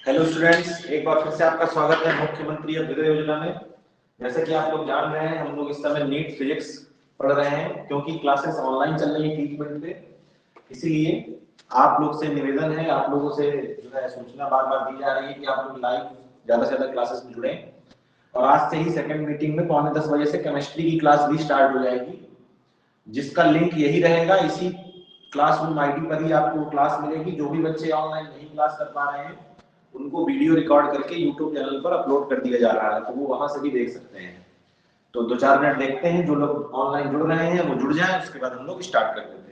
Hello students, एक बार फिर से आपका स्वागत है मुख्यमंत्री अभ्युदय योजना में। जैसा कि आप लोग जान रहे हैं, हम लोग इस समय नीट फिजिक्स पढ़ रहे हैं क्योंकि क्लासेस ऑनलाइन चल रही है ट्रीटमेंट पे। इसीलिए आप लोग से निवेदन है, आप लोगों से जो है सूचना बार बार दी जा रही है कि आप लोग लाइव ज्यादा से ज्यादा क्लासेस में जुड़ें। और आज से ही सेकंड मीटिंग में 9:45 बजे से केमिस्ट्री की क्लास भी स्टार्ट हो जाएगी, जिसका लिंक यही रहेगा। इसी क्लासरूम आईडी पर ही आपको क्लास मिलेगी। जो भी बच्चे ऑनलाइन नहीं क्लास कर पा रहे हैं उनको वीडियो रिकॉर्ड करके यूट्यूब चैनल पर अपलोड कर दिया जा रहा है, तो वो वहां से भी देख सकते हैं। तो 2-4 मिनट देखते हैं, जो लोग ऑनलाइन जुड़ रहे हैं वो जुड़ जाएं, उसके बाद हम लोग स्टार्ट कर देते हैं।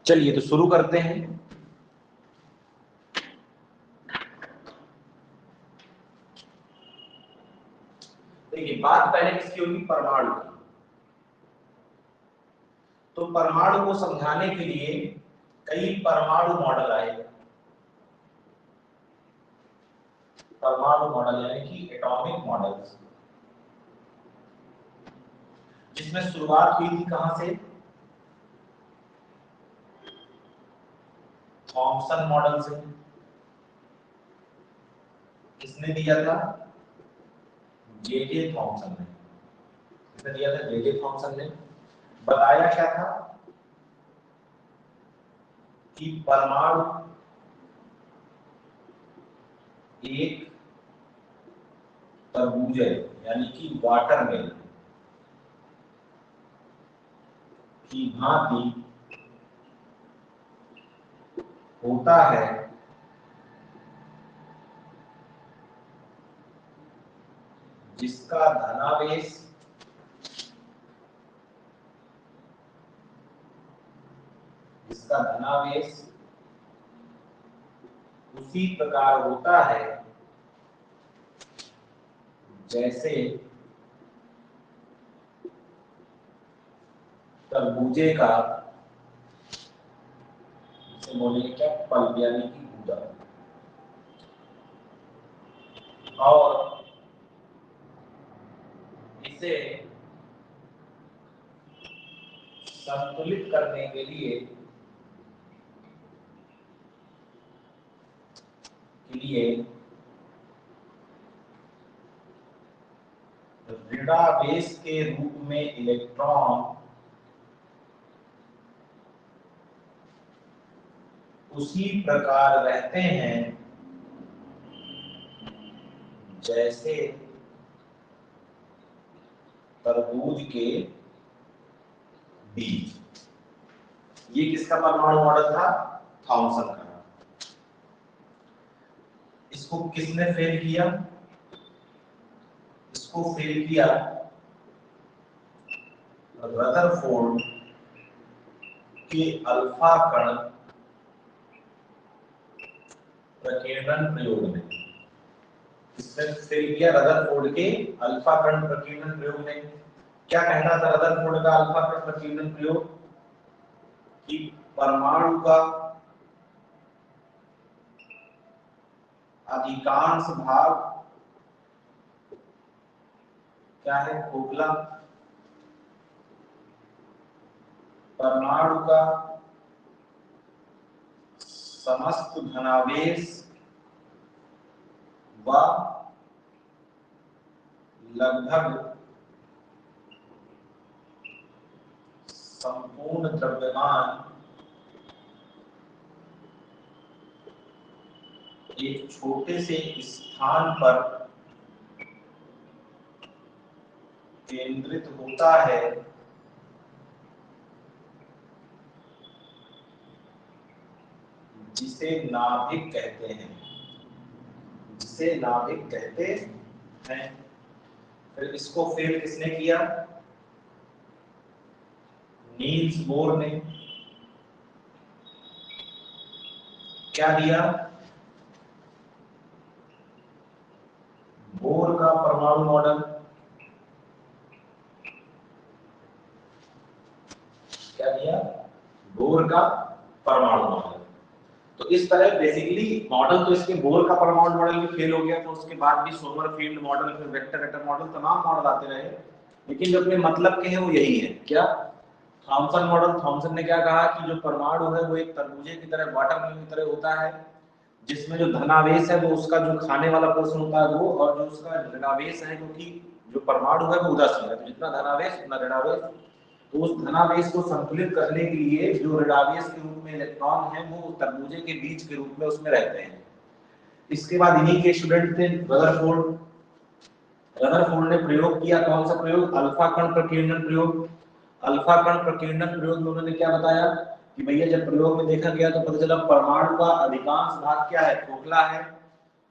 चलिए तो शुरू करते हैं। देखिए, बात पहले किसकी होगी? परमाणु की। तो परमाणु को समझाने के लिए कई परमाणु मॉडल आए। परमाणु मॉडल यानी कि एटॉमिक मॉडल्स, जिसमें शुरुआत हुई थी कहां से? थॉमसन मॉडल से। किसने दिया था? जे थॉमसन ने। किसने दिया था? जे थॉमसन ने। बताया क्या था कि परमाणु एक तरबूज है, यानी कि वाटरमेलन की भांति होता है, जिसका धनावेश उसी प्रकार होता है जैसे तरबूजे का, जिसे बोलेंगे क्या? पल्प यानी कि गूदा। और इसे संतुलित करने के लिए लिए ऋणावेश के रूप में इलेक्ट्रॉन उसी प्रकार रहते हैं जैसे तरबूज के बीज। ये किसका परमाणु मॉडल था? थॉमसन का। इसको किसने फेल किया? इसको फेल किया रदरफोर्ड के अल्फा कण प्रकीर्णन प्रयोग ने। इसने फेल किया रदरफोर्ड के अल्फा कण प्रकीर्णन प्रयोग ने। क्या कहना था रदरफोर्ड का अल्फा कण प्रकीर्णन प्रयोग? कि परमाणु का अधिकांश भाग क्या है? खोखला। परमाणु का समस्त धनावेश व लगभग संपूर्ण द्रव्यमान एक छोटे से स्थान पर केंद्रित होता है जिसे नाभिक कहते हैं। जिसे नाभिक कहते हैं। फिर इसको फेल किसने किया? नील्स बोर ने। क्या दिया? बोर का परमाणु मॉडल। क्या दिया? बोर का परमाणु मॉडल। तो इस तरह बेसिकली मॉडल तो इसके बोर का परमाणु मॉडल भी फेल हो गया, तो उसके बाद भी सोमरफील्ड मॉडल, फिर वेक्टर एटम मॉडल, तमाम मॉडल आते रहे, लेकिन जो अपने मतलब के हैं वो यही है। क्या? Thompson model. थॉमसन ने क्या कहा कि जो परमाणु है वो एक तरबूजे की तरह, वाटरमेलन की तरह होता है, जिसमें जो धनावेश है वो उसका जो खाने वाला पोर्शन होता है वो, और जो उसका ऋणावेश है, क्योंकि जो परमाणु है वो उदासीन है, तो जितना धनावेश उतना ऋणावेश। तो उस धनावेश को संतुलित करने के लिए जो ऋणावेश के रूप में इलेक्ट्रॉन है वो तरबूजे के बीज के रूप में उसमें रहते हैं। इसके बाद इन्हीं के स्टूडेंट थे रदरफोर्ड। रदरफोर्ड ने प्रयोग किया, कौन सा प्रयोग? अल्फा कण प्रकीर्णन प्रयोग। अल्फा कण प्रकीर्णन प्रयोग में उन्होंने क्या बताया कि भैया जब प्रयोग में देखा गया तो पता चला परमाणु का अधिकांश भाग क्या है? खोखला है।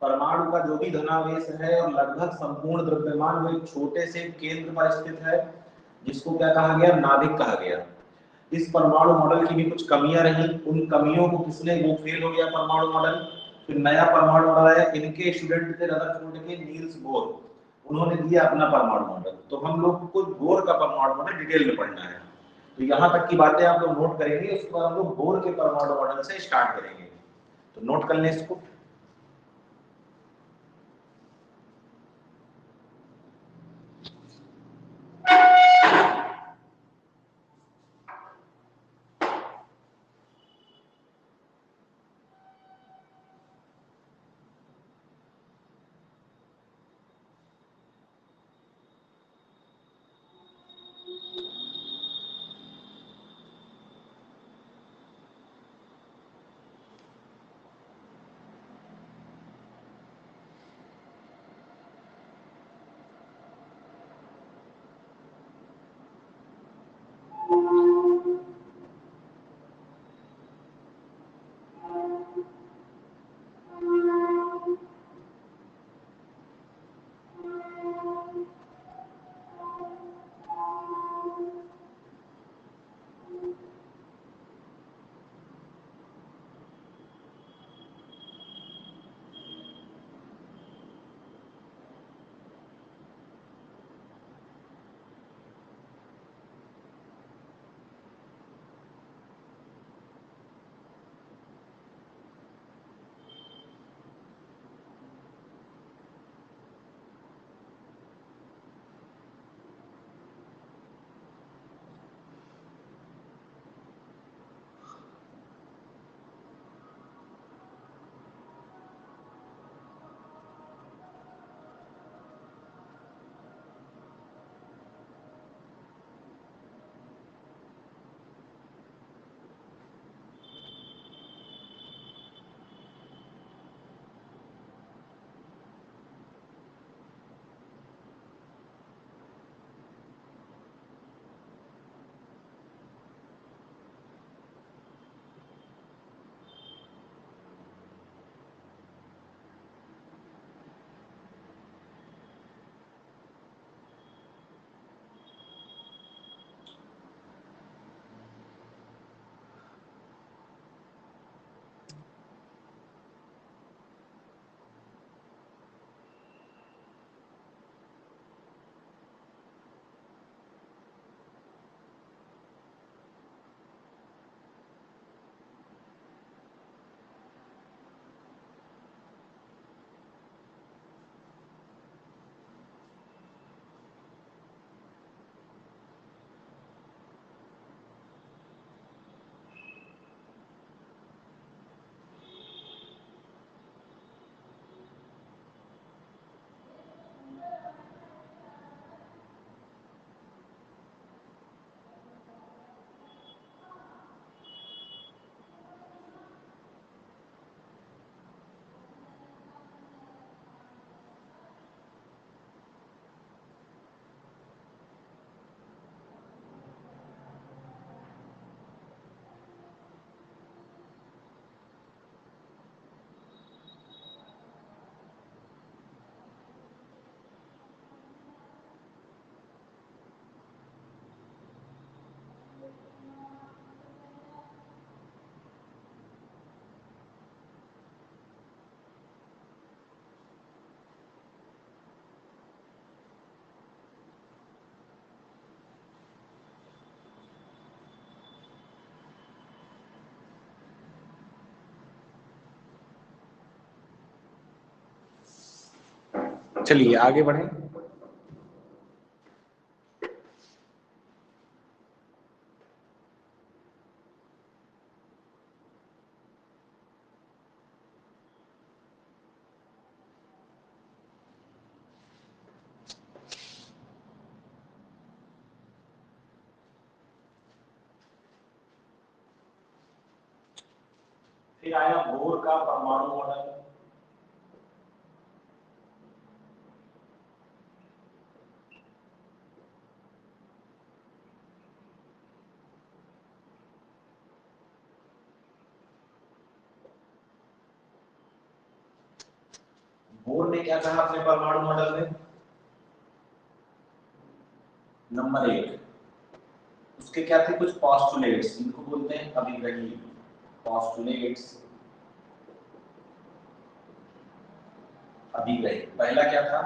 परमाणु का जो भी धनावेश है और लगभग संपूर्ण द्रव्यमान वो एक छोटे से केंद्र पर स्थित है, जिसको क्या कहा गया? नाभिक कहा गया। इस परमाणु मॉडल की भी कुछ कमियां रही, उन कमियों को किसने, वो फेल हो गया परमाणु मॉडल। फिर नया परमाणु मॉडल आया, इनके स्टूडेंट थे रदरफोर्ड के नील्स बोर, उन्होंने दिया अपना परमाणु मॉडल। तो हम लोग को बोर का परमाणु मॉडल डिटेल में पढ़ना है, तो यहाँ तक की बातें आप लोग नोट करेंगे, उसके बाद हम लोग बोर के परमाणु मॉडल से स्टार्ट करेंगे। तो नोट कर लें इसको। चलिए आगे बढ़े। फिर आया बोर का परमाणु मॉडल। बोर ने क्या कहा अपने परमाणु मॉडल में? नंबर 1, उसके क्या थे कुछ पॉस्टुलेट्स, इनको बोलते हैं अभिग्रही पॉस्टुलेट्स। अभिग्रही पहला क्या था?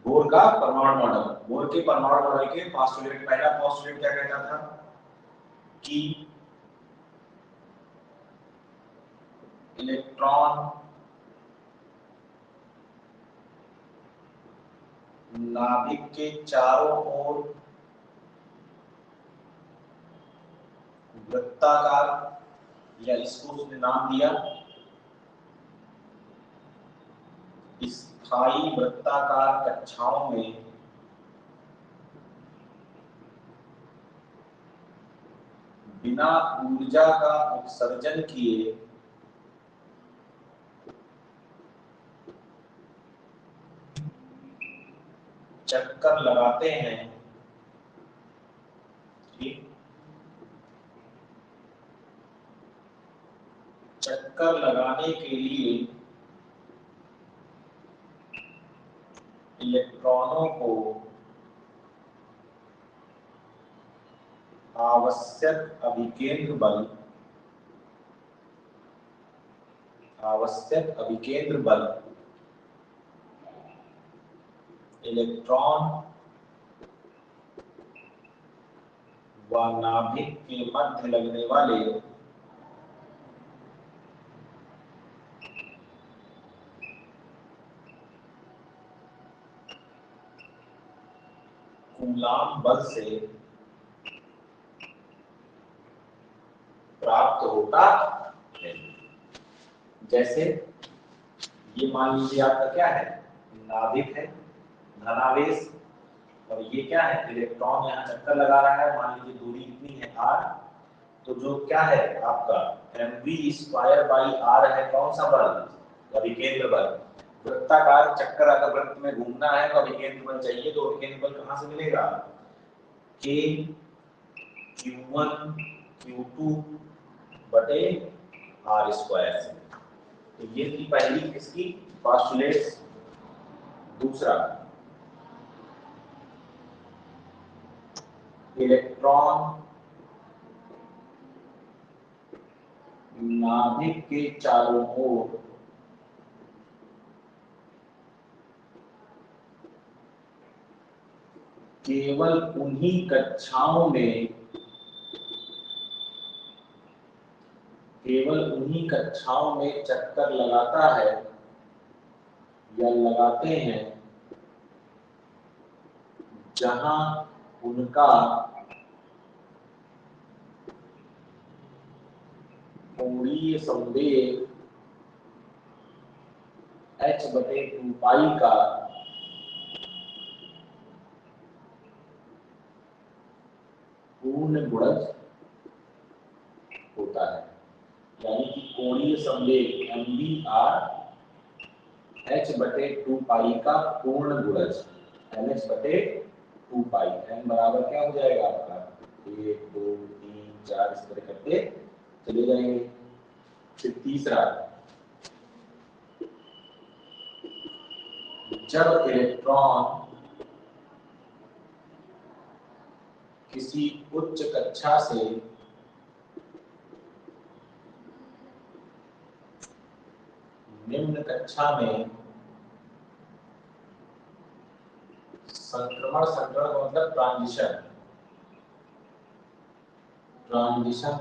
बोर का परमाणु मॉडल। बोर के परमाणु मॉडल के पॉस्टुलेट, पहला पॉस्टुलेट क्या कहता था कि इलेक्ट्रॉन नाभिक के चारों ओर वृत्ताकार, या इसको उसने नाम दिया स्थायी वृत्ताकार कक्षाओं में बिना ऊर्जा का उत्सर्जन किए चक्कर लगाते हैं। ठीक, चक्कर लगाने के लिए इलेक्ट्रॉनों को आवश्यक अभिकेंद्र बल, आवश्यक अभिकेंद्र बल इलेक्ट्रॉन व नाभिक के मध्य लगने वाले कूलाम बल से प्राप्त होता है। जैसे ये मान लीजिए आपका क्या है, नाभिक है, धनावेश, और ये क्या है, इलेक्ट्रॉन यहाँ चक्कर लगा रहा है। मान लीजिए दूरी इतनी है r, तो जो क्या है आपका mv² है, कौन सा बल? अभिकेंद्र बल। वृत्ताकार चक्कर अगर वृत्त में घूमना है तो अभिकेंद्र बल चाहिए, तो अभिकेंद्र बल कहाँ से मिलेगा? k q1 q2 बटे r स्क्वायर से। तो ये थी पहली किसकी पोस्टुलेट्स। दूसरा, इलेक्ट्रॉन नाभिक के चारों ओर केवल उन्हीं कक्षाओं में, केवल उन्हीं कक्षाओं में चक्कर लगाता है या लगाते हैं जहां उनका कोणीय संवेग h/2π का पूर्ण गुणज होता है। यानी कि कोणीय संवेग mvr h/2π का पूर्ण गुणज nh/2π। n बराबर क्या हो जाएगा आपका 1 2 3 4 इस तरह करते चले जाएंगे। फिर तीसरा, जब इलेक्ट्रॉन किसी उच्च कक्षा से निम्न कक्षा में संक्रमण, संक्रमण का मतलब ट्रांजिशन, ट्रांजिशन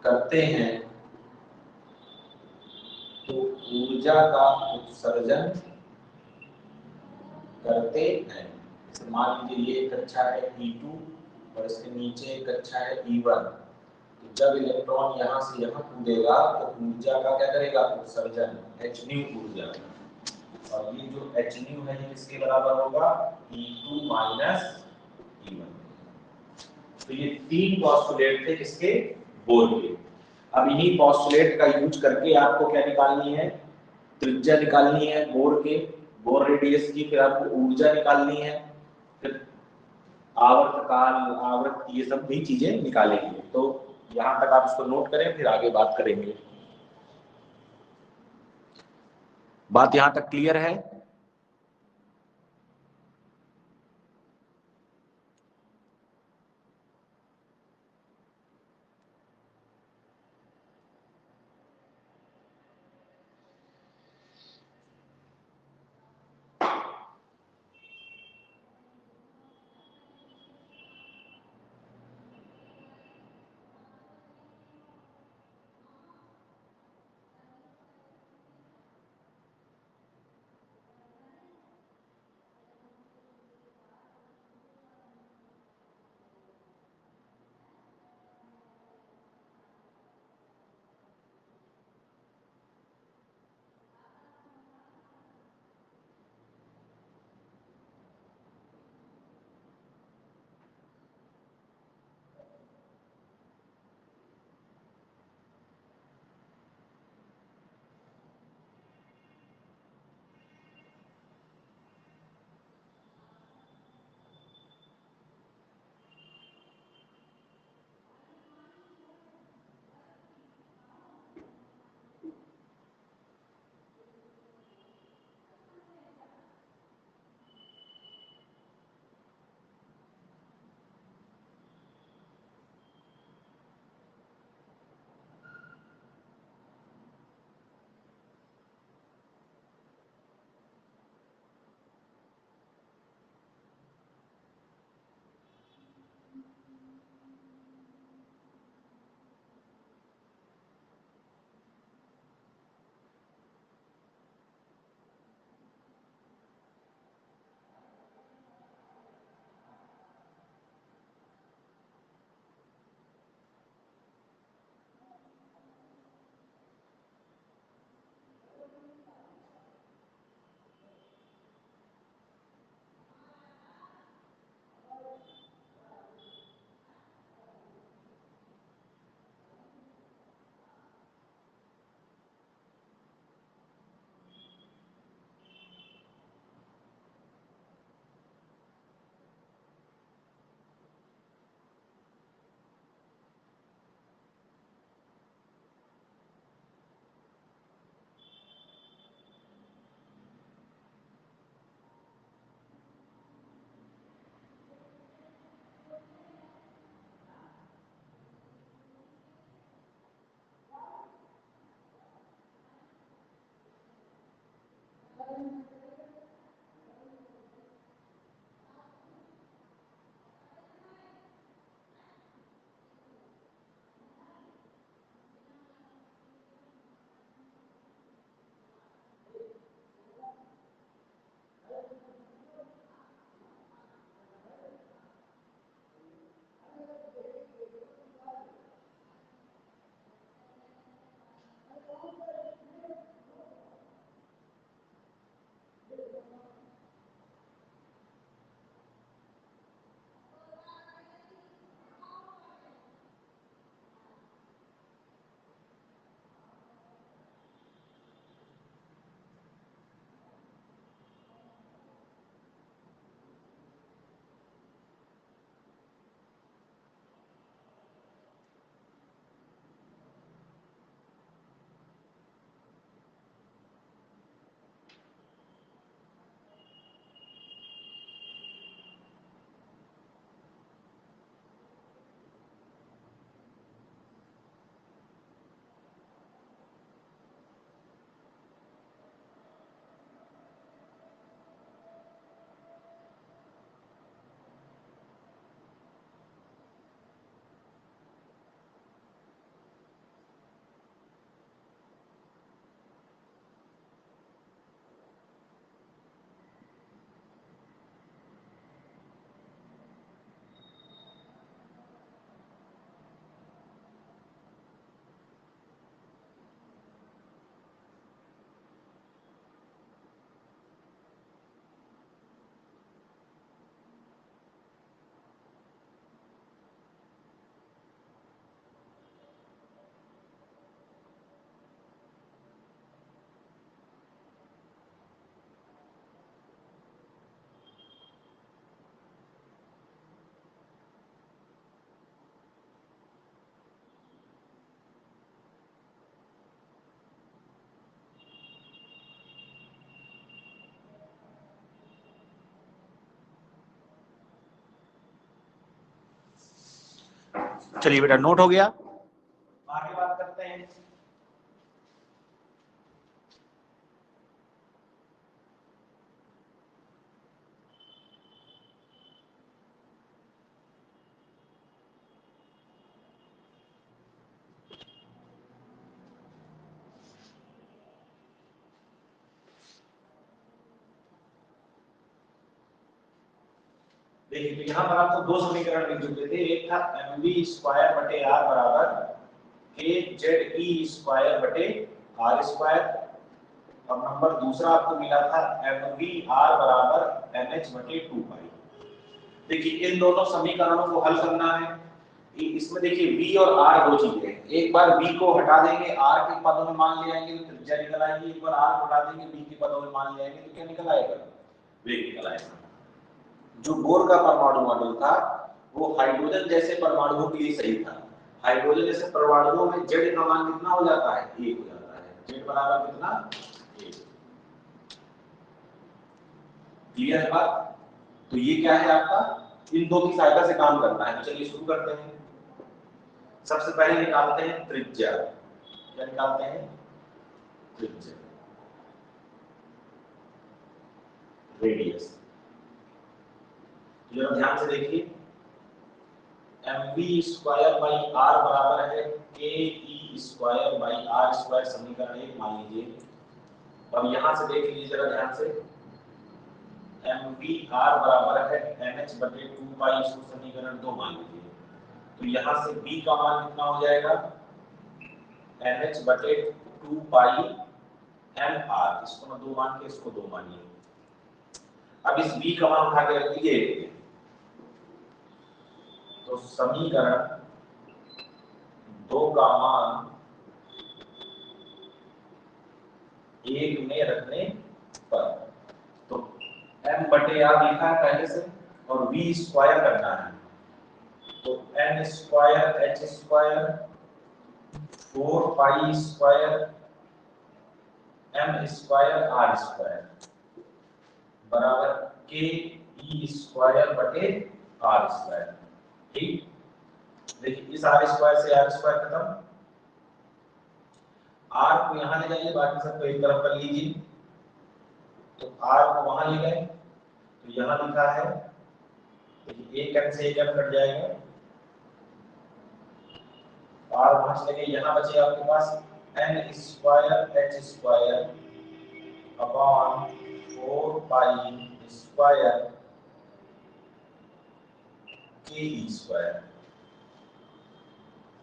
करते हैं तो ऊर्जा का उत्सर्जन करते हैं। जैसे मान लीजिए ये कक्षा है E2 और इसके नीचे एक कक्षा है E1। तो जब इलेक्ट्रॉन यहाँ से यहाँ कूदेगा तो ऊर्जा का क्या करेगा, उत्सर्जन, hν ऊर्जा। और ये जो hν है ये किसके बराबर होगा, E2 माइनस E1। तो ये तीन पोस्टुलेट थे किसके, बोर के। अब इन्हीं पोस्टुलेट का यूज करके आपको क्या निकालनी है, त्रिज्या निकालनी है बोर के, बोर रेडियस की, फिर आपको ऊर्जा निकालनी है, फिर आवर्तकाल, आवृत्ति, ये सब भी चीजें निकालेंगे। तो यहां तक आप इसको नोट करें, फिर आगे बात करेंगे। बात यहां तक क्लियर है? चलिए बेटा नोट हो गया, आगे बात करते हैं। देखिए तो यहाँ पर आपको दो समीकरण लिख देते थे, एक था mv स्क्वायर बटे r बराबर kze स्क्वायर बटे r स्क्वायर, और नंबर दूसरा आपको मिला था mv r बराबर nh बटे 2 पाई। देखिए इन दोनों समीकरणों को हल करना है। इसमें देखिए v और r दो चीजें हैं, एक बार v को हटा देंगे r के पदों में मान ले आएंगे तो त्रिज्या निकल आएगी, एक बार r को हटा देंगे v के पदों में मान ले आएंगे तो क्या निकल आएगा, वेग निकल आएगा। जो बोर का परमाणु मॉडल था वो हाइड्रोजन जैसे परमाणुओं के लिए सही था। हाइड्रोजन जैसे परमाणुओं में Z का मान कितना हो जाता है, 1 हो जाता है। Z बराबर कितना, 1। क्लियर है बात? तो ये क्या है आपका, इन दो की सहायता से काम करना है। तो चलिए शुरू करते हैं। सबसे पहले निकालते हैं त्रिज्या। क्या निकालते हैं, त्रिज्या, रेडियस। जरा ध्यान से देखिए, mv स्क्वायर बाई r बराबर है ke square by r square, समीकरण 1 मान लीजिए। और यहां से देख लीजिए जरा ध्यान से, mv r बराबर है nh बटे 2 पाई, इसको समीकरण 2 मान लीजिए। तो यहां से b का मान कितना हो जाएगा, nh बटे 2 पाई mr, इसको मैं 2 मान के इसको 2 मानिए। अब इस b का मान उठा के रख दीजिए, तो समीकरण 2 का मान 1 में रखने पर, तो m बटे r लिखा है पहले से और v स्क्वायर करना है, तो n square h square 4 pi square m square r square बराबर k e स्क्वायर बटे r स्क्वायर। ठीक, देखिए इस r स्क्वायर से r स्क्वायर खत्म, r को यहां ले जाइए, बाकी सबको एक तरफ कर लीजिए। तो r को वहां ले गए तो यहां लिखा है, देखिए एक m से एक m कट जाएगा, r वहां चले गए, यहां बचे आपके पास n square h square upon 4 pi square k e square,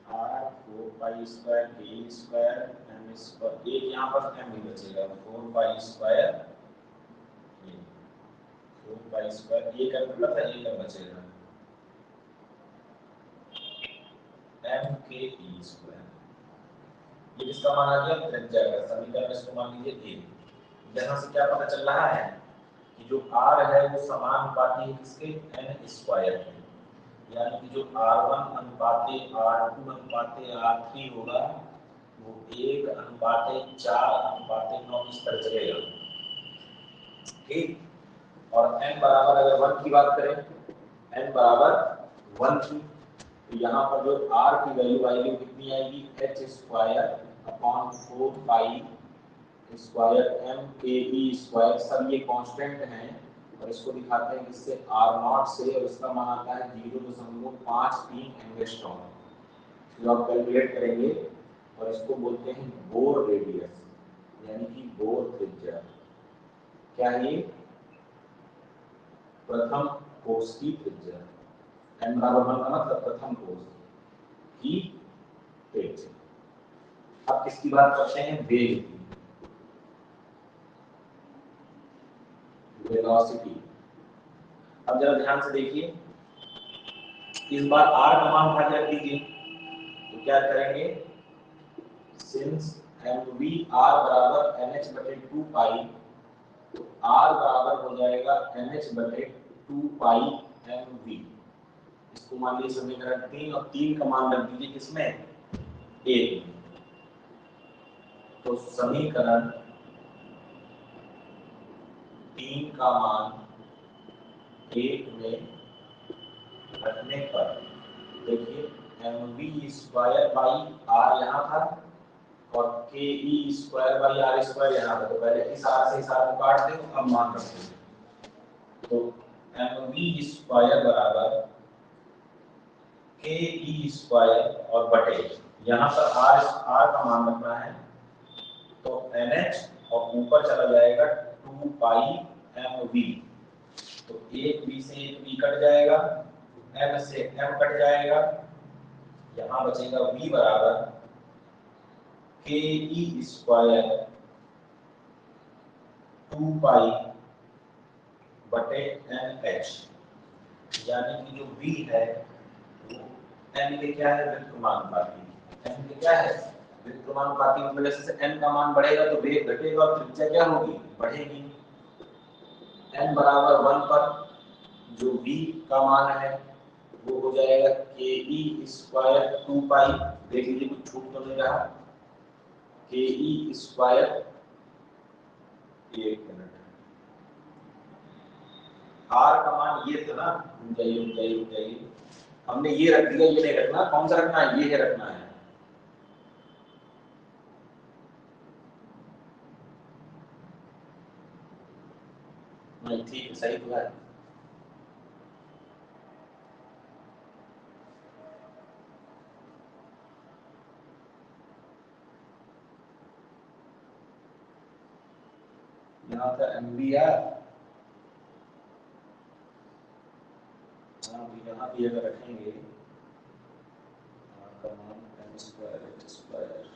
r 4 pi square k e square m square, एक यहां पर m ही बचेगा, 4 पाई स्क्वायर 4 पाई स्क्वायर, ये कर मतलब था, ये कर बचेगा m k e स्क्वायर। ये किसका मान आ गया, त्रिज्या का। समीकरण इसको मान लीजिए 1। यहां से क्या पता चल रहा है कि जो r है वो समानुपाती है किसके, n स्क्वायर के, यानी कि जो r1 अनुपाते r2 अनुपाते r3 होगा वो 1 अनुपाते 4 अनुपाते 9 इस तरह चलेगा। ठीक, और n बराबर अगर 1 की बात करें, n बराबर 1 की, तो यहाँ पर जो r की वैल्यू आएगी कितनी आएगी, h square upon 4 pi square m k e square, सब ये कांस्टेंट हैं और इसको दिखाते हैं किससे, r0 से, और इसका मान आता है 0.53 एंगस्ट्रॉम। जो आप कैलकुलेट करेंगे और इसको बोलते हैं बोर रेडियस, यानी कि बोर त्रिज्या। क्या है ये, प्रथम कोष की त्रिज्या। n बराबर 1 का मतलब प्रथम कोष की त्रिज्या। अब किसकी बात करते हैं, वेग की, वेलोसिटी। अब जरा ध्यान से देखिए, इस बार r का मान उठा के रख दीजिए, तो क्या करेंगे, सिंस mv r बराबर nh बटे 2 पाई, तो r बराबर हो जाएगा nh बटे 2 पाई mv। इसको मान लीजिए समीकरण 3, और 3 का मान रख दीजिए किसमें, 1। तो समीकरण 3 का मान 1 में रखने पर देखिए mv स्क्वायर बाई r यहाँ था और ke square by r square यहाँ था। तो पहले इस r से इस r को काट दो, अब मान रखते हैं। तो mv स्क्वायर बराबर ke स्क्वायर और बटे यहाँ पर r का मान रखना है, तो nh और ऊपर चला जाएगा 2 पाई mv। तो एक v से एक v कट जाएगा, m से m कट जाएगा, यहाँ बचेगा v बराबर ke स्क्वायर 2 पाई बटे nh, यानी कि जो v है वो n के क्या है, व्युत्क्रमानुपाती। n के क्या है, व्युत्क्रमानुपाती, मतलब जैसे n का मान बढ़ेगा तो वेग घटेगा और त्रिज्या क्या होगी, बढ़ेगी। n बराबर 1 पर जो v का मान है वो हो जाएगा ke स्क्वायर 2 पाई, देख लीजिए कुछ छूट तो नहीं रहा, ke स्क्वायर, एक मिनट, r का मान ये था ना, जाइए हमने ये रख दिया, ये नहीं रखना, कौन सा रखना है, ये रखना है। नहीं ठीक है, सही तो है। यहाँ पर MVR, यहाँ भी अगर रखेंगे का मान m स्क्वायर h स्क्वायर,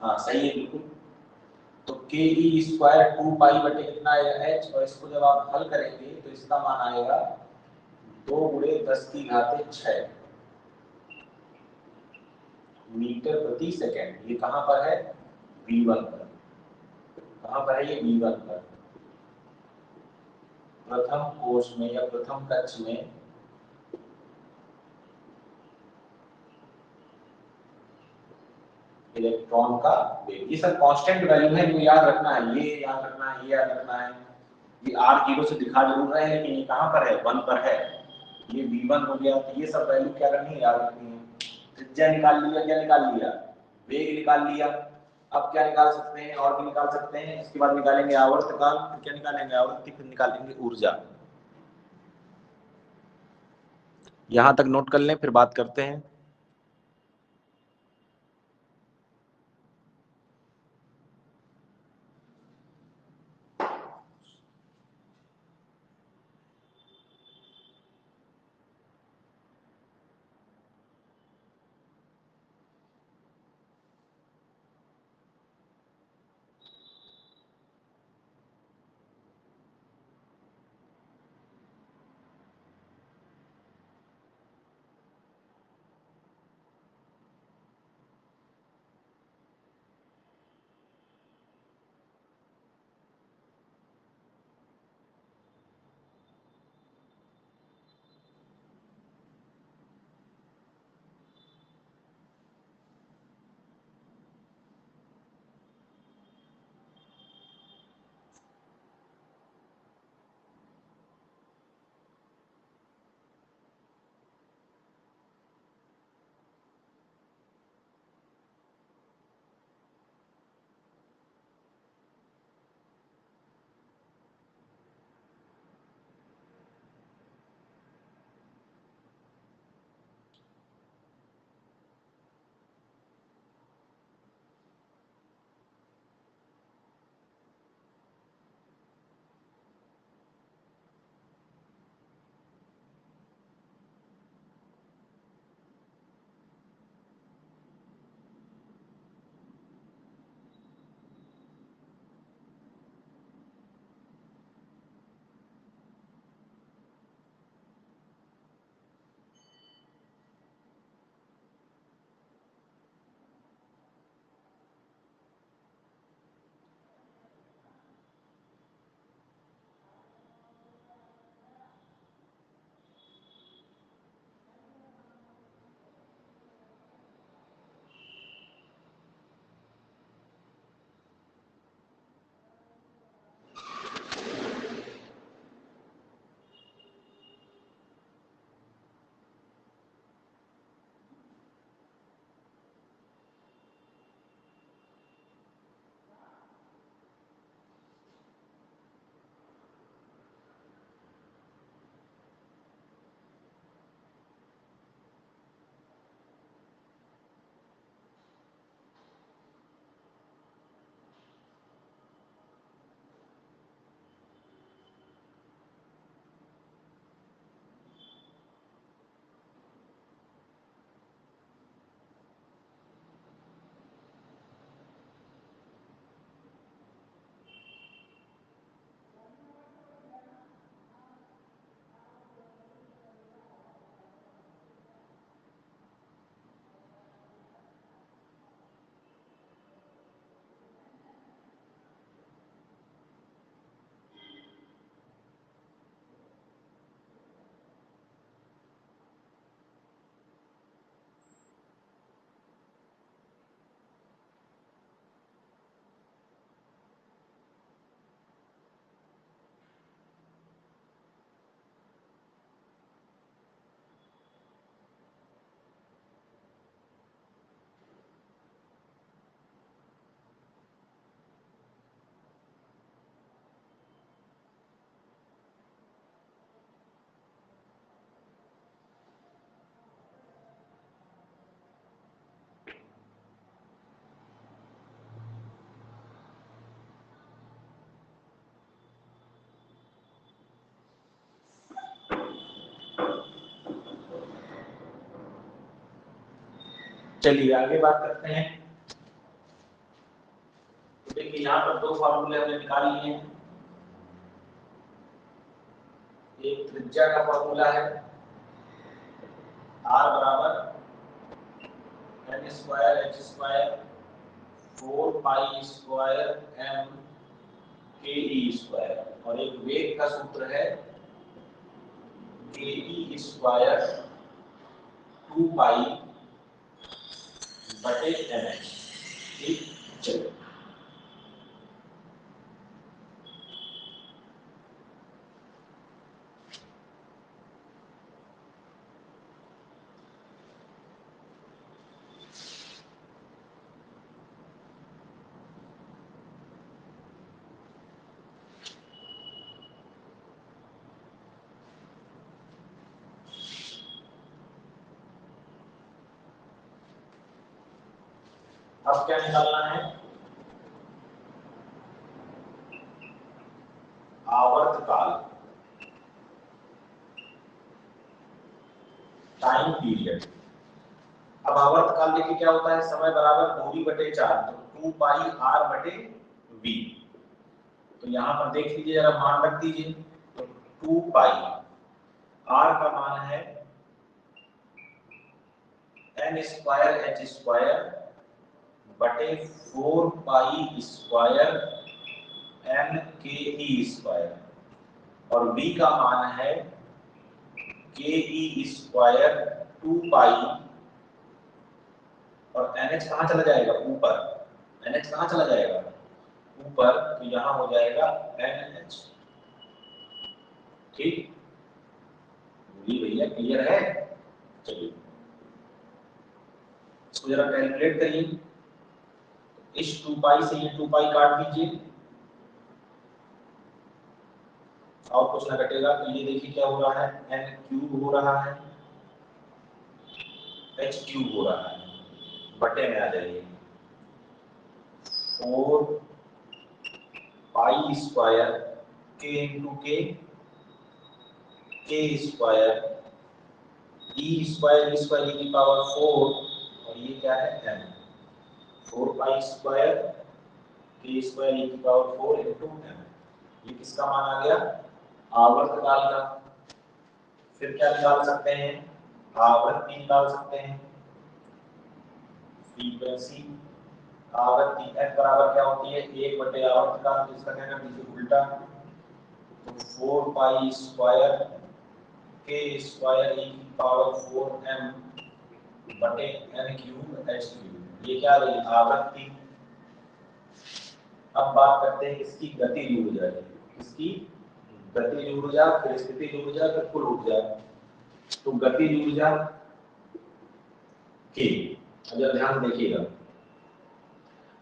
हाँ सही है बिल्कुल। तो के स्क्वायर 2 पाई बटे कितना आएगा h, और इसको जब आप हल करेंगे तो इसका मान आएगा 2 गुणे 10 की घाते 6 मीटर प्रति सेकंड। ये कहाँ पर है, v1 पर। कहाँ पर है ये, v1 पर। प्रथम कोश में या प्रथम कक्ष में इलेक्ट्रॉन का वेग, ये सब कांस्टेंट वैल्यू है, जो याद रखना है, ये याद रखना है, ये याद रखना है। ये r 0 से दिखा जरूर रहे हैं, लेकिन ये कहाँ पर है, 1 पर है। ये v1 हो गया, तो ये सब वैल्यू क्या करनी है, याद रखनी है। त्रिज्या निकाल लिया, क्या निकाल लिया, वेग निकाल लिया। अब क्या निकाल सकते हैं, और भी निकाल सकते हैं, इसके बाद निकालेंगे आवर्तकाल, फिर क्या निकालेंगे, आवृत्ति, फिर निकालेंगे ऊर्जा। यहां तक नोट कर लें, फिर बात करते हैं। चलिए आगे बात करते हैं। तो देखिए यहाँ पर दो फॉर्मूले हमने निकाल लिए हैं। एक त्रिज्या का फॉर्मूला है r बराबर n square h square 4 pi square m के ई स्क्वायर, और एक वेग का सूत्र है के ई स्क्वायर 2 पाई बटे mh। ठीक, चलिए अब क्या निकालना है, आवर्तकाल, टाइम पीरियड। अब आवर्तकाल देखिए क्या होता है, समय बराबर दूरी बटे 4, तो 2 पाई r बटे v। तो यहाँ पर देख लीजिए जरा, मान रख दीजिए। तो 2 पाई r का मान है n स्क्वायर h स्क्वायर बटे 4 पाई स्क्वायर n के ई स्क्वायर, और v का मान है के ई स्क्वायर 2 पाई, और NH कहाँ चला जाएगा, ऊपर। NH कहाँ चला जाएगा, ऊपर, तो यहाँ हो जाएगा NH। ठीक, जी भैया क्लियर है। चलिए इसको जरा कैलकुलेट करिए। इस 2 पाई से ये 2 पाई काट दीजिए, और कुछ ना कटेगा। तो ये देखिए क्या हो रहा है, n क्यूब हो रहा है, h क्यूब हो रहा है, बटे में आ जाइए 4 पाई स्क्वायर k इंटू के स्क्वायर ई स्क्वायर ई की पावर 4, और ये क्या है m, 4 पाई स्क्वायर के स्क्वायर ई की पावर 4 इंटू m। ये किसका मान आ गया, आवर्तकाल का। फिर क्या निकाल सकते हैं, आवृत्ति निकाल सकते हैं, फ्रीक्वेंसी। आवृत्ति f बराबर क्या होती है, 1 बटे आवर्तकाल, तो इसका क्या कर दीजिए उल्टा। तो 4 पाई स्क्वायर के स्क्वायर ई की पावर 4m बटे n क्यूब h क्यूब, ये क्या रही, आवृत्ति। अब बात करते हैं इसकी गतिज ऊर्जा की। इसकी गतिज ऊर्जा, फिर स्थितिज ऊर्जा, फिर कुल ऊर्जा। तो गतिज ऊर्जा के, अगर ध्यान देखिएगा,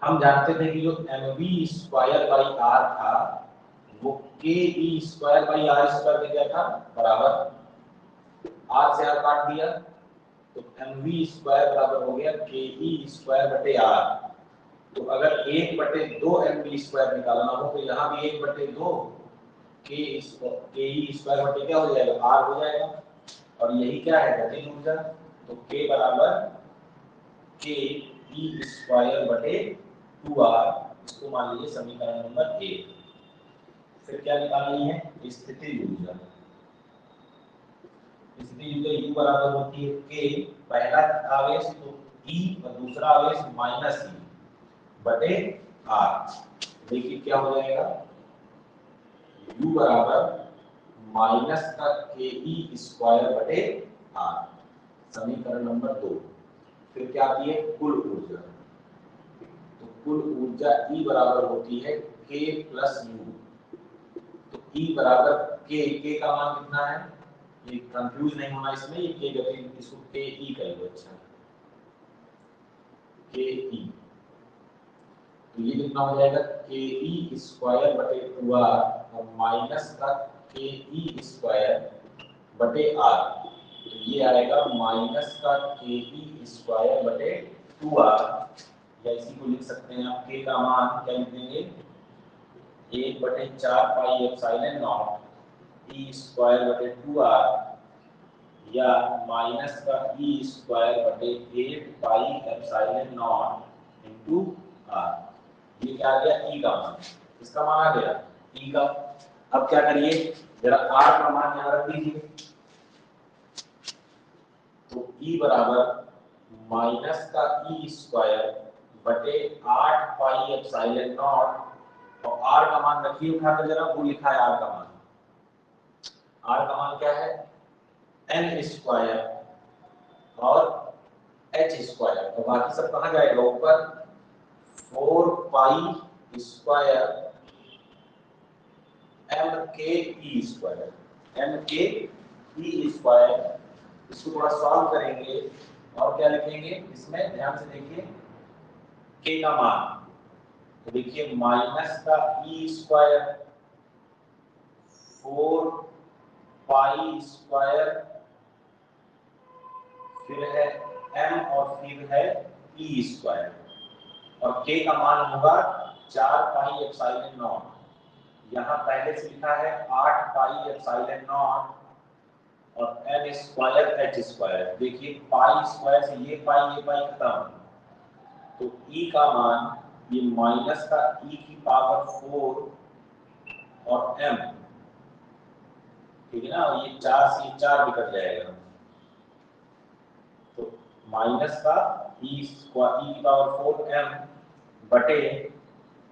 हम जानते थे कि जो mv स्क्वायर बाई r था वो के E square by r square में क्या था, बराबर, r से r काट दिया, तो mv स्क्वायर बराबर हो गया के ई स्क्वायर बटे r। तो अगर 1/2 mv स्क्वायर निकालना हो तो यहाँ भी 1/2 के ई स्क्वायर बटे क्या हो जाएगा, r हो जाएगा। और यही क्या है, गतिज ऊर्जा। तो k बराबर के ई स्क्वायर बटे 2r, इसको मान लीजिए समीकरण नंबर 1। फिर क्या निकालनी है, स्थितिज ऊर्जा। स्थितिज ऊर्जा u बराबर होती है k, पहला आवेश तो e और दूसरा आवेश माइनस e बटे r। देखिए क्या हो जाएगा, u बराबर माइनस का के ई स्क्वायर बटे r, समीकरण नंबर 2। फिर क्या आती है, कुल ऊर्जा। तो कुल ऊर्जा E बराबर होती है K प्लस U। तो E बराबर K का मान कितना है, ये कंफ्यूज नहीं होना इसमें, ये K गति, इसको K E कर लो। अच्छा, K E, तो ये कितना हो जाएगा, K E स्क्वायर बटे 2R और माइनस का K E स्क्वायर बटे R। तो ये आएगा माइनस का K E स्क्वायर बटे 2R, या इसी को लिख सकते हैं आप, K का मान क्या लिख देंगे, 1/4 pi epsilon naught E square बटे 2R, या माइनस का ई स्क्वायर बटे 8 pi epsilon naught into R. ये क्या आ गया? ई का मान। इसका मान आ गया ई का। अब क्या करिए, जरा आर का मान यहां रख दीजिए। तो ई बराबर माइनस का ई स्क्वायर बटे 8 पाई एप्सिलॉन नॉट, और आर का मान रखिए उठाकर जरा, वो लिखा है आर का मान। आर का मान क्या है? एन स्क्वायर और एच स्क्वायर। तो बाकी सब कहाँ जाएगा? ऊपर। 4 पाई स्क्वायर एम के ई स्क्वायर, एम के ई स्क्वायर। इसको थोड़ा सॉल्व करेंगे और क्या लिखेंगे इसमें, ध्यान से देखिए। के का मान तो देखिए माइनस का ई स्क्वायर 4 पाई स्क्वायर, फिर है एम और फिर है ई स्क्वायर, और के का मान होगा 4 पाई एप्सिलॉन नॉट। यहाँ पहले से लिखा है 8 पाई एप्सिलॉन नॉट और एन स्क्वायर एच स्क्वायर। देखिए पाई स्क्वायर से ये पाई खत्म, तो ई का मान ये माइनस का ई की पावर 4 और एम, ठीक है ना, ये 4 से 4 भी कट जाएगा। तो माइनस का ई स्क्वायर ई की पावर 4 एम बटे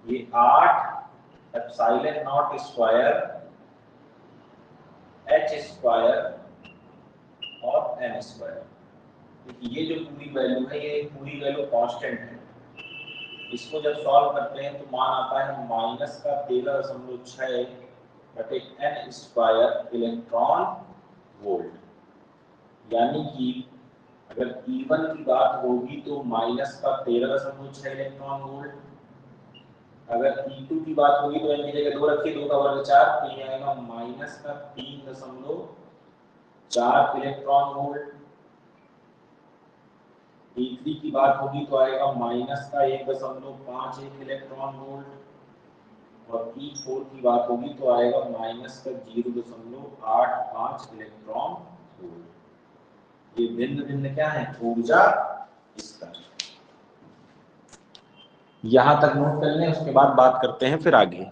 ये 8 epsilon not square H square और एन स्क्वायर। ये जो पूरी वैल्यू है, ये पूरी वैल्यू कांस्टेंट है। इसको जब सॉल्व करते हैं तो मान आता है माइनस का 13.6 बटे एन स्क्वायर इलेक्ट्रॉन वोल्ट। यानी कि अगर E1 की बात होगी तो माइनस का 13.6 इलेक्ट्रॉन वोल्ट, अगर E2 की बात होगी तो n की जगह 2 रखिए, 2 का वर्ग 4, तो ये आएगा माइनस का 3.4 इलेक्ट्रॉन वोल्ट। E3 की बात होगी तो आएगा माइनस का 1.51 इलेक्ट्रॉन वोल्ट, और E4 की बात होगी तो आएगा माइनस का 0.85 इलेक्ट्रॉन वोल्ट। ये भिन्न भिन्न क्या है? ऊर्जा स्तर। यहां तक नोट कर लें, उसके बाद बात करते हैं फिर आगे।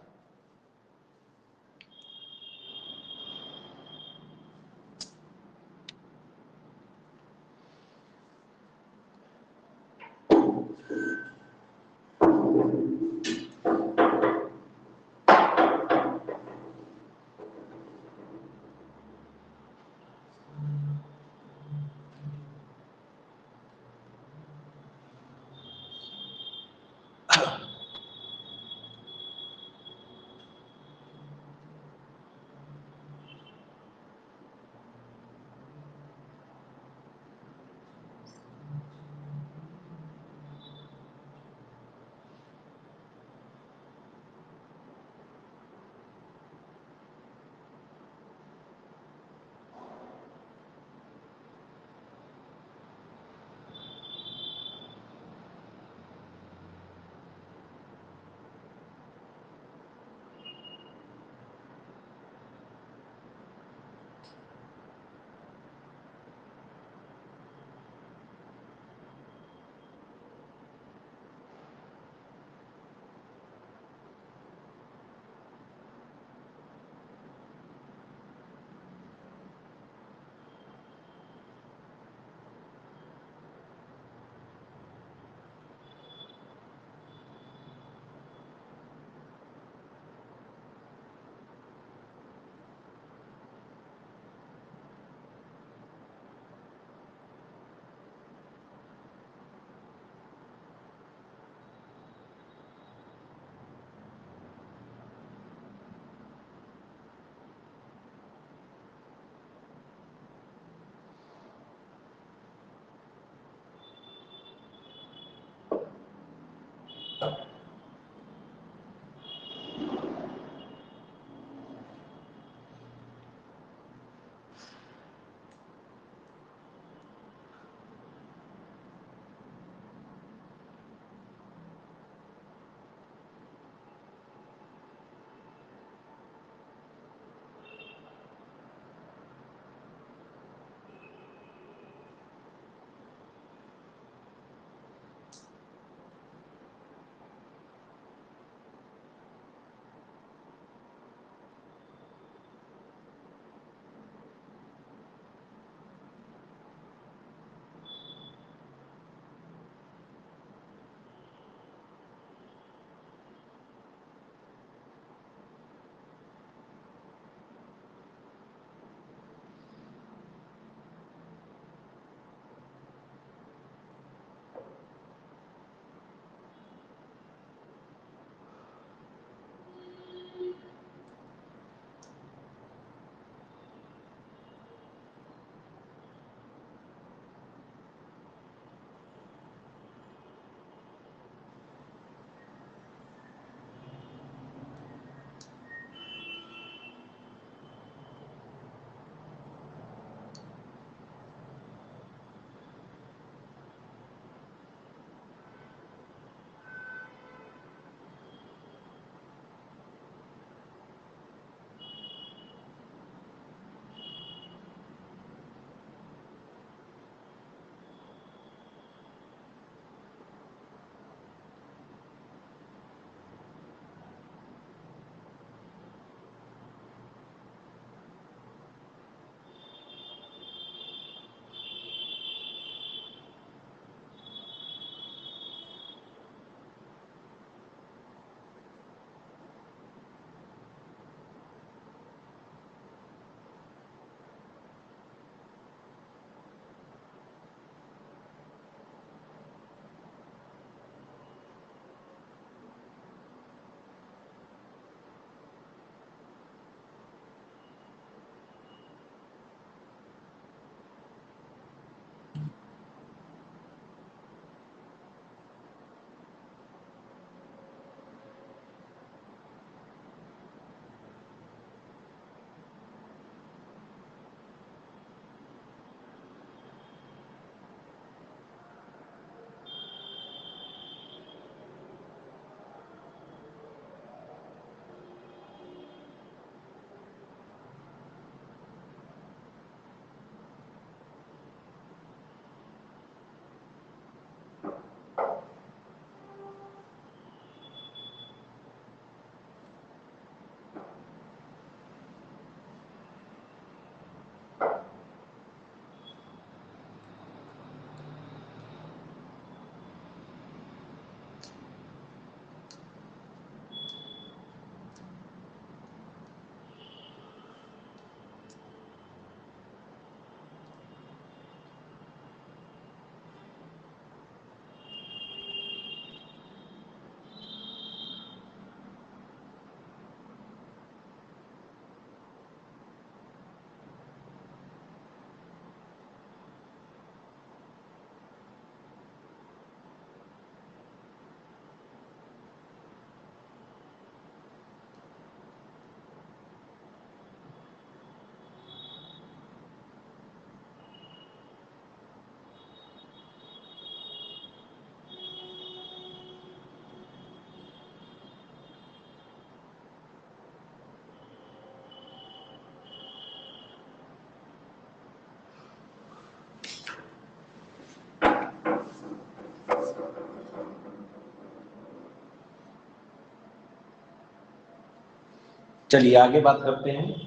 चलिए आगे बात करते हैं।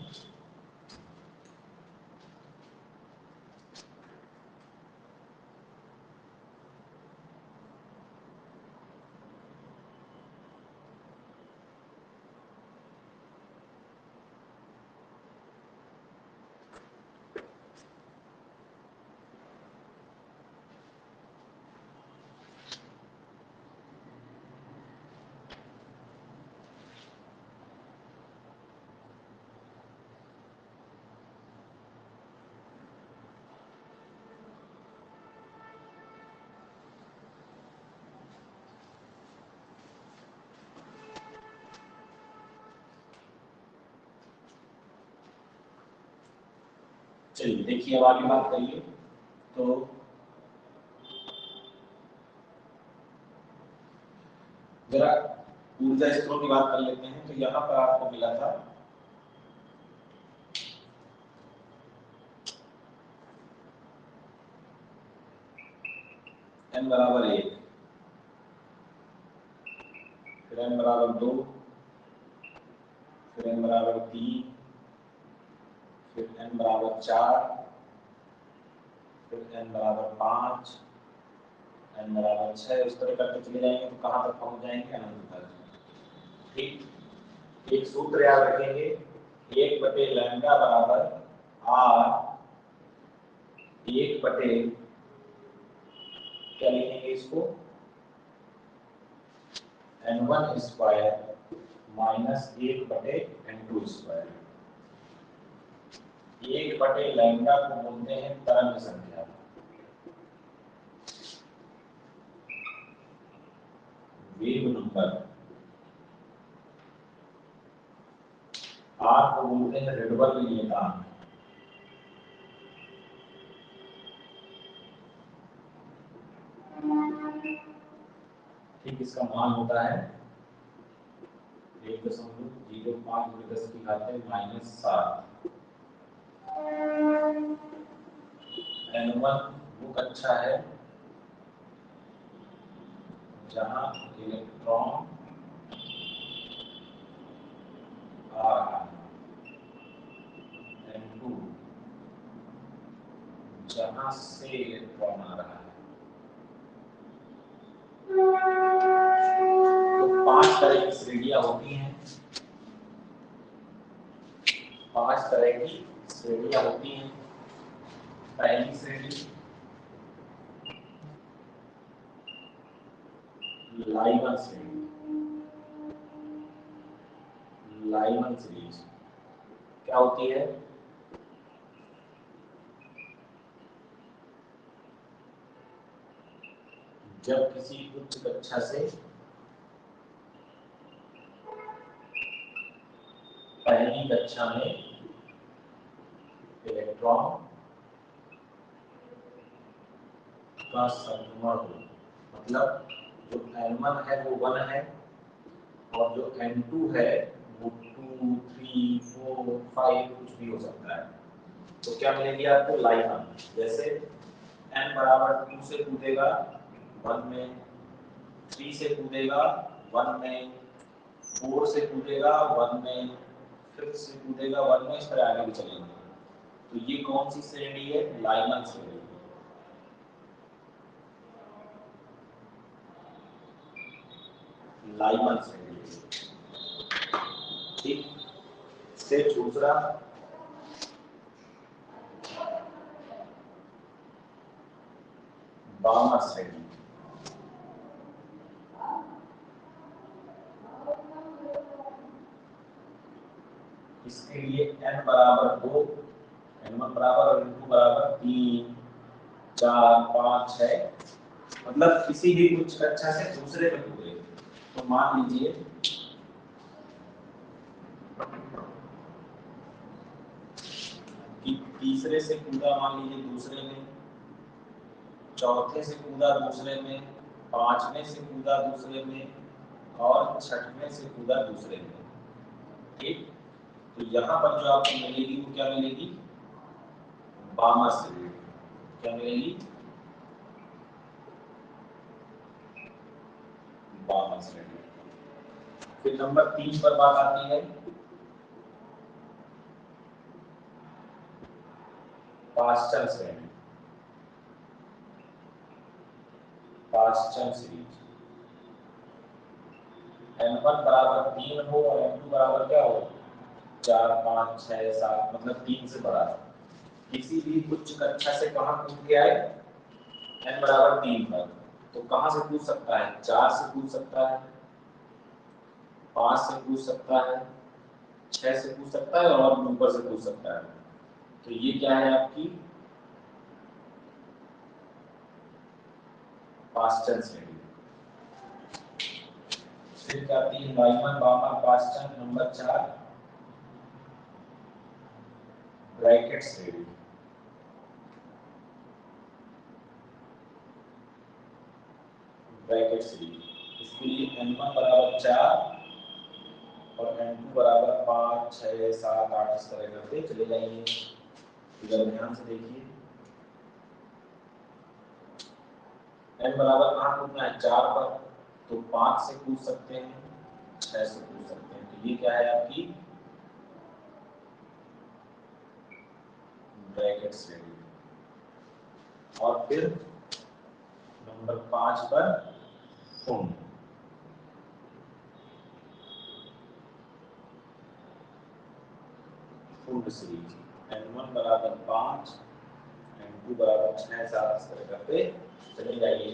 चलिए देखिए अब आगे बात करिए। तो जरा ऊर्जा स्रोत की बात कर लेते हैं। तो यहाँ पर आपको मिला था n बराबर 1, फिर n बराबर 2, फिर n बराबर 3, फिर n बराबर 4, फिर n बराबर 5, n बराबर 6। इस तरह करके चले जाएंगे तो कहाँ तक पहुंच जाएंगे? अनंत तक। ठीक, एक सूत्र याद रखेंगे, 1 बटे लैम्डा बराबर r, 1 बटे क्या लिखेंगे इसको, n1 स्क्वायर माइनस 1 बटे n2 स्क्वायर। 1 बटे लैम्डा को बोलते हैं तरंग संख्या, वेव नंबर। r को बोलते हैं रेडबर्ग नियतांक। ठीक, इसका मान होता है 1.05 माइनस 7। n1 वो कक्षा है जहां इलेक्ट्रॉन आ रहा है, n2 जहां से इलेक्ट्रॉन आ रहा है। तो 5 तरह की श्रेणियां होती हैं, 5 तरह की श्रेणियां होती हैं। पहली श्रेणी लाइमन श्रेणी। लाइमन सीरीज क्या होती है? जब किसी उच्च कक्षा से पहली कक्षा में इलेक्ट्रॉन का संक्रमण हो, मतलब जो n1 है वो 1 है और जो n2 है वो 2, 3, 4, 5 कुछ भी हो सकता है। तो क्या मिलेगी आपको? लाइमन। जैसे n बराबर 2 से कूदेगा 1 में, 3 से कूदेगा 1 में, 4 से कूदेगा 1 में, 5 से कूदेगा 1 में, इस तरह आगे भी चलेंगे। तो ये कौन सी श्रेणी है? लाइमन श्रेणी। लाइमन श्रेणी। ठीक, से दूसरा बामा श्रेणी। इसके लिए n बराबर 2, n1 बराबर और n2 बराबर 3, 4, 5, 6, मतलब किसी भी उच्च कक्षा से दूसरे में कूदे। तो मान लीजिए कि तीसरे से कूदा मान लीजिए दूसरे में, चौथे से कूदा दूसरे में, पांचवें से कूदा दूसरे में और छठवें से कूदा दूसरे में। ठीक, तो यहाँ पर जो आपको मिलेगी वो क्या मिलेगी? बामा श्रेणी। क्या मिलेगी? बामा श्रेणी। फिर नंबर 3 पर बात आती है पास्चन श्रेणी, पास्चन सीरीज n1 बराबर 3 हो और n2 बराबर क्या हो 4 5 6 7 मतलब 3 से बड़ा किसी भी उच्च कक्षा से कहां कूद के आए n बराबर 3 पर, तो कहां से कूद सकता है 4 से कूद सकता है 5 से कूद सकता है 6 से कूद सकता है और ऊपर से कूद सकता है। तो ये क्या है आपकी पास्चन श्रेणी। फिर क्या आती है लाइमन बामर पास्चन नंबर 4 ब्रैकेट श्रेणी, ब्रैकेट श्रेणी इसके लिए n1 बराबर 4 और n2 बराबर 5 6 7 8 इस तरह करते चले जाइए। इधर ध्यान से देखिए n बराबर कहाँ कूदना है 4 पर, तो 5 से कूद सकते हैं 6 से कूद सकते हैं। तो ये क्या है आपकी ब्रैकेट श्रेणी। और फिर नंबर 5 पर कुंड, कुंड सीरीज n1 बराबर 5 n2 बराबर 6 7 इस तरह करते चले जाइए।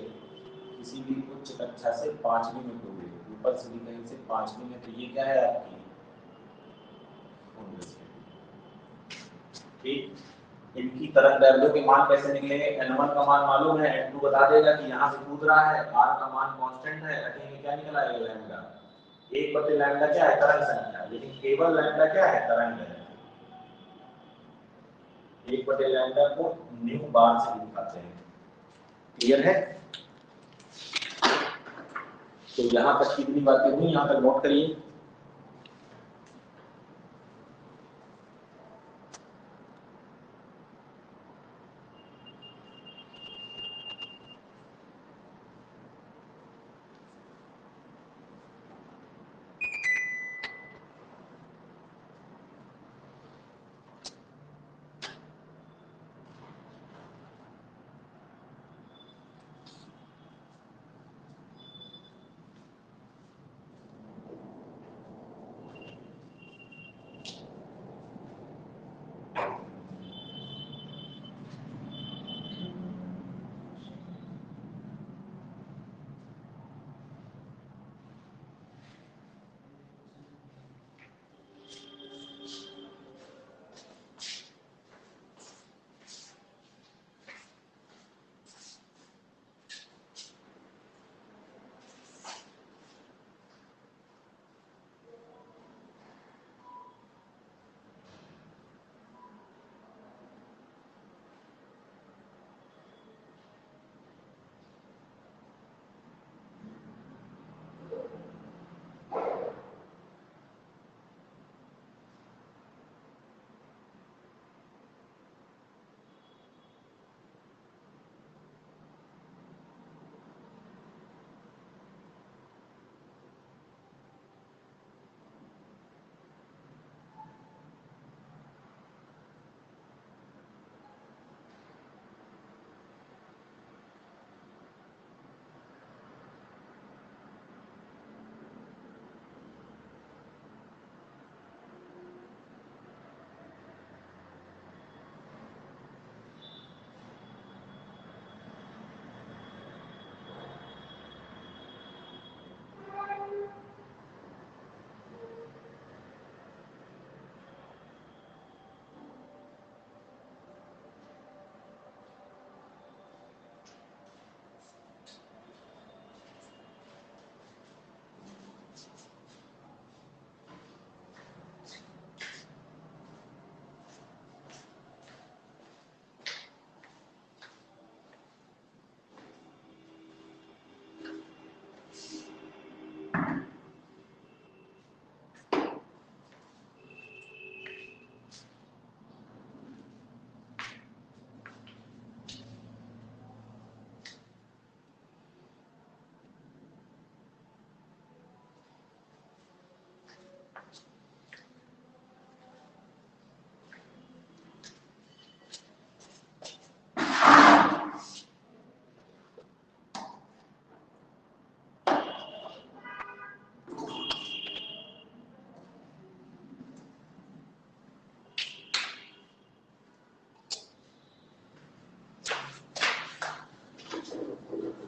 किसी भी उच्च कक्षा से 5वीं में कूदे, ऊपर से भी कहीं से 5वीं में, तो ये क्या है आपकी कुंड सीरीज। ठीक, इनकी तरंग दैर्ध्यों के मान कैसे निकलेंगे n1 का मान मालूम है, n2 बता देगा कि यहाँ से कूद रहा है, r का मान कांस्टेंट है, रखेंगे क्या निकल आएगा लैम्डा 1/लैम्डा क्या है तरंग संख्या, लेकिन केवल लैम्डा क्या है तरंग है। 1/लैम्डा को न्यू बार से दिखाते हैं। क्लियर है? तो यहाँ तक कितनी बातें हुई यहाँ तक नोट करिए।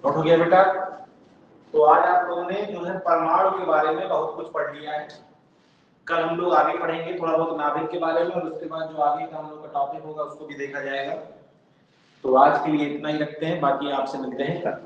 नोट हो गया बेटा? तो आज आप लोगों ने जो है परमाणु के बारे में बहुत कुछ पढ़ लिया है। कल हम लोग आगे पढ़ेंगे थोड़ा बहुत नाभिक के बारे में, और उसके बाद जो आगे का हम लोग का टॉपिक होगा उसको भी देखा जाएगा। तो आज के लिए इतना ही रखते हैं, बाकी आपसे मिलते हैं कल।